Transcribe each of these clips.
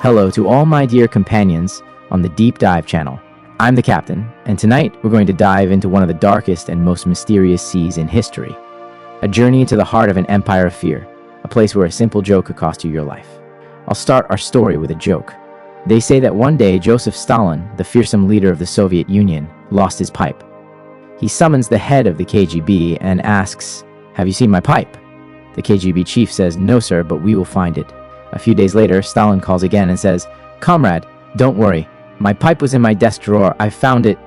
Hello to all my dear companions on the Deep Dive channel. I'm the captain, and tonight we're going to dive into one of the darkest and most mysterious seas in history. A journey into the heart of an empire of fear, a place where a simple joke could cost you your life. I'll start our story with a joke. They say that one day Joseph Stalin, the fearsome leader of the Soviet Union, lost his pipe. He summons the head of the KGB and asks, "Have you seen my pipe?" The KGB chief says, "No sir, but we will find it." A few days later, Stalin calls again and says, "Comrade, don't worry. My pipe was in my desk drawer. I found it."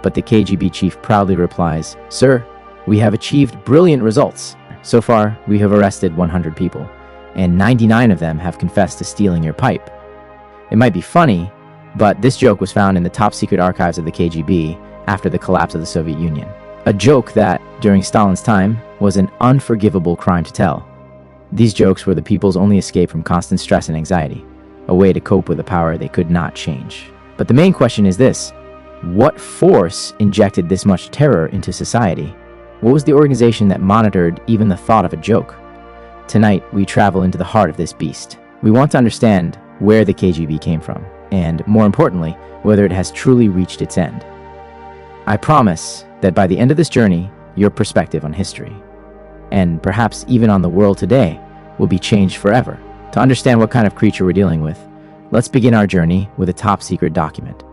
But the KGB chief proudly replies, "Sir, we have achieved brilliant results. So far, we have arrested 100 people, and 99 of them have confessed to stealing your pipe." It might be funny, but this joke was found in the top secret archives of the KGB after the collapse of the Soviet Union. A joke that, during Stalin's time, was an unforgivable crime to tell. These jokes were the people's only escape from constant stress and anxiety, a way to cope with a power they could not change. But the main question is this: what force injected this much terror into society? What was the organization that monitored even the thought of a joke? Tonight, we travel into the heart of this beast. We want to understand where the KGB came from, and more importantly, whether it has truly reached its end. I promise that by the end of this journey, your perspective on history, and perhaps even on the world today, will be changed forever. To understand what kind of creature we're dealing with, let's begin our journey with a top-secret document.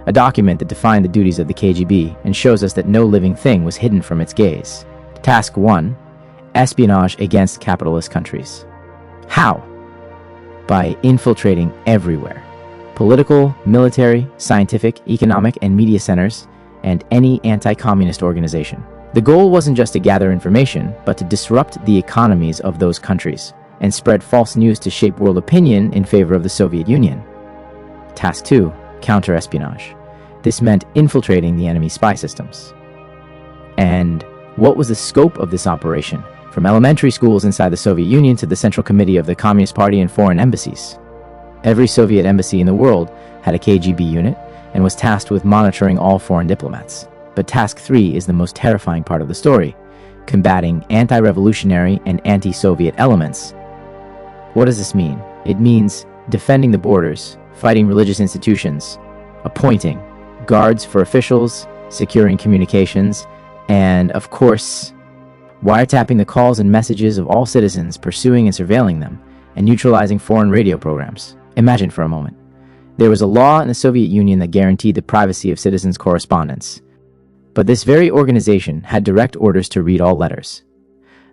A document that defined the duties of the KGB and shows us that no living thing was hidden from its gaze. Task 1. Espionage against capitalist countries. How? By infiltrating everywhere. Political, military, scientific, economic, and media centers, and any anti-communist organization. The goal wasn't just to gather information, but to disrupt the economies of those countries and spread false news to shape world opinion in favor of the Soviet Union. Task 2. Counter-espionage. This meant infiltrating the enemy's spy systems. And what was the scope of this operation? From elementary schools inside the Soviet Union to the Central Committee of the Communist Party and foreign embassies. Every Soviet embassy in the world had a KGB unit and was tasked with monitoring all foreign diplomats. But Task 3 is the most terrifying part of the story: combating anti-revolutionary and anti-Soviet elements. What does this mean? It means defending the borders, fighting religious institutions, appointing guards for officials, securing communications, and, of course, wiretapping the calls and messages of all citizens, pursuing and surveilling them, and neutralizing foreign radio programs. Imagine for a moment. There was a law in the Soviet Union that guaranteed the privacy of citizens' correspondence. But this very organization had direct orders to read all letters.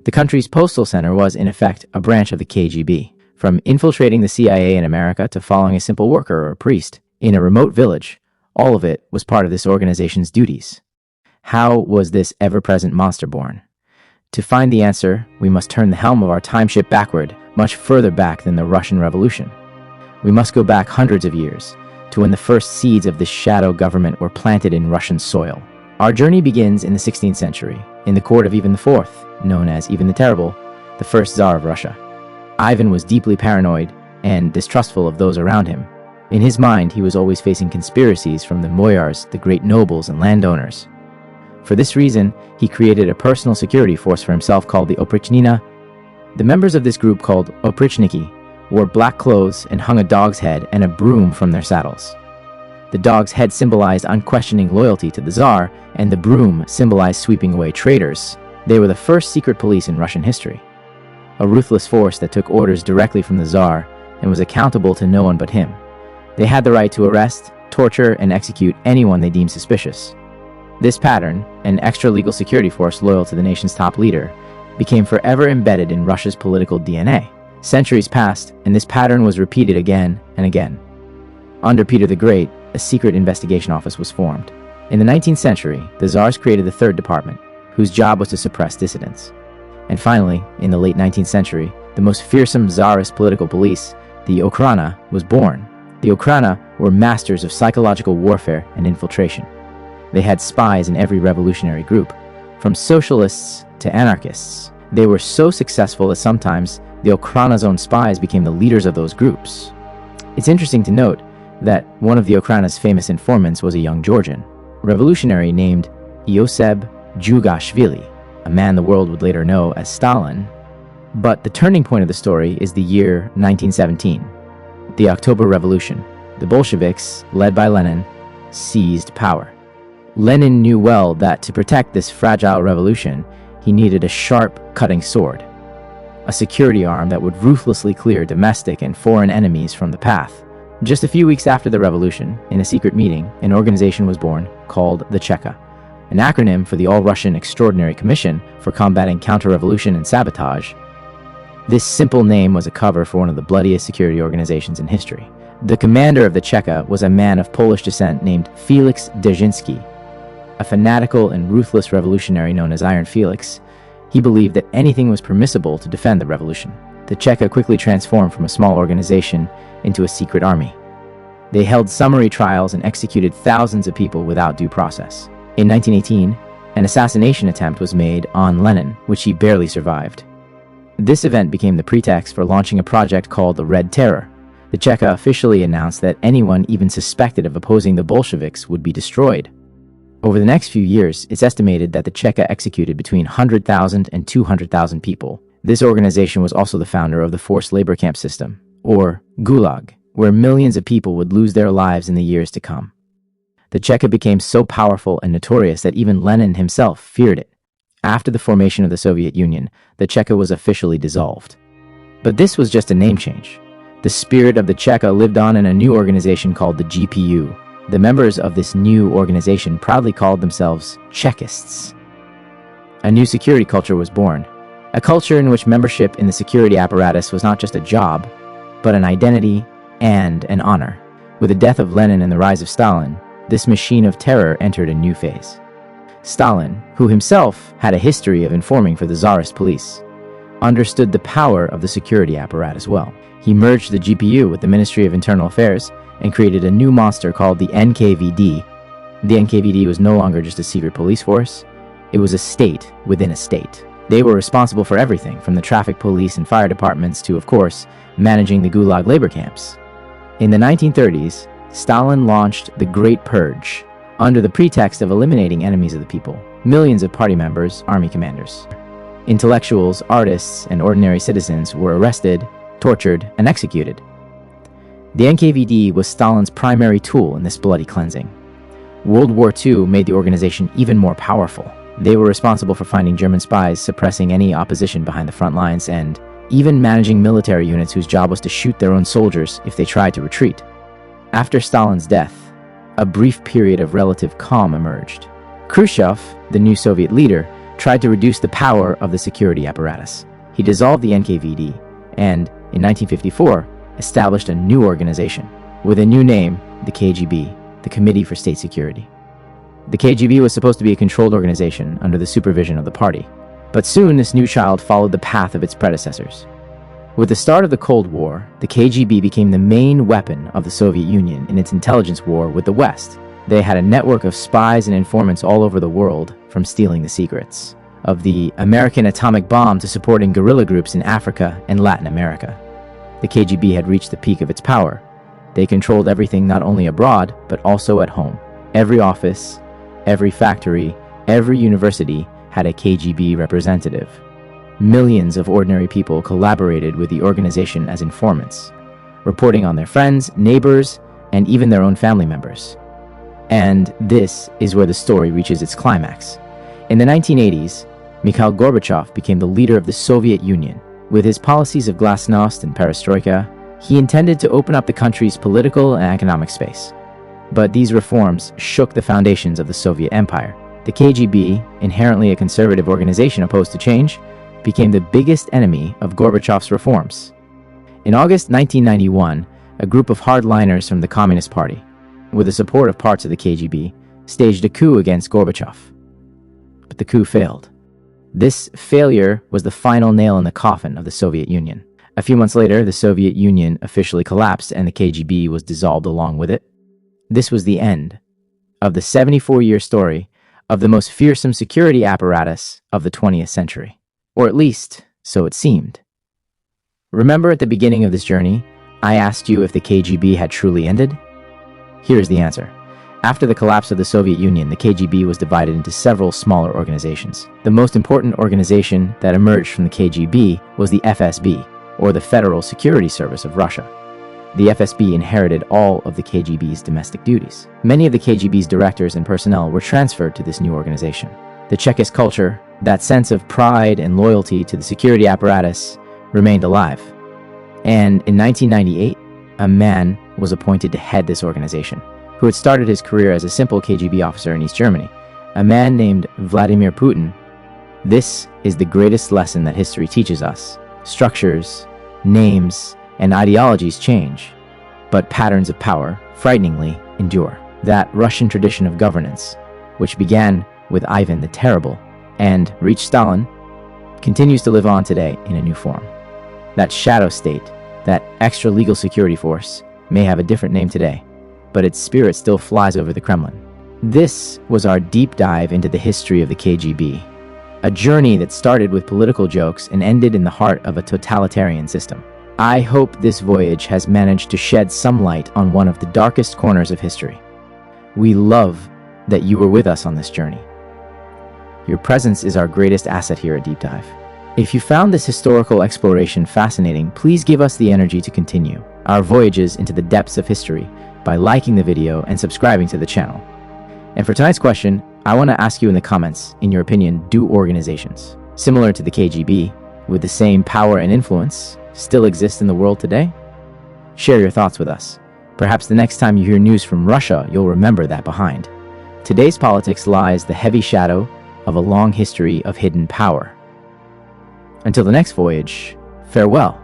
The country's postal center was, in effect, a branch of the KGB. From infiltrating the CIA in America to following a simple worker or a priest in a remote village, all of it was part of this organization's duties. How was this ever-present monster born? To find the answer, we must turn the helm of our time ship backward, much further back than the Russian Revolution. We must go back hundreds of years, to when the first seeds of this shadow government were planted in Russian soil. Our journey begins in the 16th century, in the court of Ivan IV, known as Ivan the Terrible, the first Tsar of Russia. Ivan was deeply paranoid and distrustful of those around him. In his mind, he was always facing conspiracies from the boyars, the great nobles and landowners. For this reason, he created a personal security force for himself called the Oprichnina. The members of this group, called Oprichniki, wore black clothes and hung a dog's head and a broom from their saddles. The dog's head symbolized unquestioning loyalty to the Tsar, and the broom symbolized sweeping away traitors. They were the first secret police in Russian history. A ruthless force that took orders directly from the Tsar and was accountable to no one but him. They had the right to arrest, torture, and execute anyone they deemed suspicious. This pattern, an extra-legal security force loyal to the nation's top leader, became forever embedded in Russia's political DNA. Centuries passed, and this pattern was repeated again and again. Under Peter the Great, a secret investigation office was formed. In the 19th century, the Tsars created the Third Department, whose job was to suppress dissidents. And finally, in the late 19th century, the most fearsome Tsarist political police, the Okhrana, was born. The Okhrana were masters of psychological warfare and infiltration. They had spies in every revolutionary group, from socialists to anarchists. They were so successful that sometimes the Okhrana's own spies became the leaders of those groups. It's interesting to note that one of the Okhrana's famous informants was a young Georgian revolutionary named Ioseb Jugashvili, a man the world would later know as Stalin. But the turning point of the story is the year 1917, The October Revolution. The Bolsheviks, led by Lenin, seized power. Lenin knew well that to protect this fragile revolution, he needed a sharp, cutting sword, a security arm that would ruthlessly clear domestic and foreign enemies from the path. Just a few weeks after the revolution, in a secret meeting, an organization was born called the Cheka, an acronym for the All-Russian Extraordinary Commission for Combating Counter-Revolution and Sabotage. This simple name was a cover for one of the bloodiest security organizations in history. The commander of the Cheka was a man of Polish descent named Felix Dzerzhinsky, a fanatical and ruthless revolutionary known as Iron Felix. He believed that anything was permissible to defend the revolution. The Cheka quickly transformed from a small organization into a secret army. They held summary trials and executed thousands of people without due process. In 1918, an assassination attempt was made on Lenin, which he barely survived. This event became the pretext for launching a project called the Red Terror. The Cheka officially announced that anyone even suspected of opposing the Bolsheviks would be destroyed. Over the next few years, it's estimated that the Cheka executed between 100,000 and 200,000 people. This organization was also the founder of the forced labor camp system, or Gulag, where millions of people would lose their lives in the years to come. The Cheka became so powerful and notorious that even Lenin himself feared it. After the formation of the Soviet Union, the Cheka was officially dissolved. But this was just a name change. The spirit of the Cheka lived on in a new organization called the GPU. The members of this new organization proudly called themselves Chekists. A new security culture was born, a culture in which membership in the security apparatus was not just a job, but an identity and an honor. With the death of Lenin and the rise of Stalin, this machine of terror entered a new phase. Stalin, who himself had a history of informing for the Tsarist police, understood the power of the security apparatus well. He merged the GPU with the Ministry of Internal Affairs and created a new monster called the NKVD. The NKVD was no longer just a secret police force, it was a state within a state. They were responsible for everything, from the traffic police and fire departments to, of course, managing the Gulag labor camps. In the 1930s, Stalin launched the Great Purge, under the pretext of eliminating enemies of the people, millions of party members, army commanders. Intellectuals, artists, and ordinary citizens were arrested, tortured, and executed. The NKVD was Stalin's primary tool in this bloody cleansing. World War II made the organization even more powerful. They were responsible for finding German spies, suppressing any opposition behind the front lines, and even managing military units whose job was to shoot their own soldiers if they tried to retreat. After Stalin's death, a brief period of relative calm emerged. Khrushchev, the new Soviet leader, tried to reduce the power of the security apparatus. He dissolved the NKVD and, in 1954, established a new organization with a new name, the KGB, the Committee for State Security. The KGB was supposed to be a controlled organization under the supervision of the party, but soon this new child followed the path of its predecessors. With the start of the Cold War, the KGB became the main weapon of the Soviet Union in its intelligence war with the West. They had a network of spies and informants all over the world, from stealing the secrets of the American atomic bomb to supporting guerrilla groups in Africa and Latin America. The KGB had reached the peak of its power. They controlled everything not only abroad, but also at home. Every office, every factory, every university had a KGB representative. Millions of ordinary people collaborated with the organization as informants, reporting on their friends, neighbors, and even their own family members. And this is where the story reaches its climax. In the 1980s, Mikhail Gorbachev became the leader of the Soviet Union. With his policies of glasnost and perestroika, he intended to open up the country's political and economic space. But these reforms shook the foundations of the Soviet Empire. The KGB, inherently a conservative organization opposed to change, became the biggest enemy of Gorbachev's reforms. In August 1991, a group of hardliners from the Communist Party, with the support of parts of the KGB, staged a coup against Gorbachev. But the coup failed. This failure was the final nail in the coffin of the Soviet Union. A few months later, the Soviet Union officially collapsed and the KGB was dissolved along with it. This was the end of the 74-year story of the most fearsome security apparatus of the 20th century. Or at least, so it seemed. Remember at the beginning of this journey, I asked you if the KGB had truly ended? Here's the answer. After the collapse of the Soviet Union, the KGB was divided into several smaller organizations. The most important organization that emerged from the KGB was the FSB, or the Federal Security Service of Russia. the FSB inherited all of the KGB's domestic duties. Many of the KGB's directors and personnel were transferred to this new organization. The Chekist culture, that sense of pride and loyalty to the security apparatus, remained alive. And in 1998, a man was appointed to head this organization, who had started his career as a simple KGB officer in East Germany, a man named Vladimir Putin. This is the greatest lesson that history teaches us. Structures, names, and ideologies change, but patterns of power, frighteningly, endure. That Russian tradition of governance, which began with Ivan the Terrible and reached Stalin, continues to live on today in a new form. That shadow state, that extra legal security force, may have a different name today, but its spirit still flies over the Kremlin. This was our deep dive into the history of the KGB, a journey that started with political jokes and ended in the heart of a totalitarian system. I hope this voyage has managed to shed some light on one of the darkest corners of history. We love that you were with us on this journey. Your presence is our greatest asset here at Deep Dive. If you found this historical exploration fascinating, please give us the energy to continue our voyages into the depths of history by liking the video and subscribing to the channel. And for tonight's question, I want to ask you in the comments, in your opinion, do organizations similar to the KGB, with the same power and influence, still exist in the world today? Share your thoughts with us. Perhaps the next time you hear news from Russia, you'll remember that behind today's politics lies the heavy shadow of a long history of hidden power. Until the next voyage, farewell.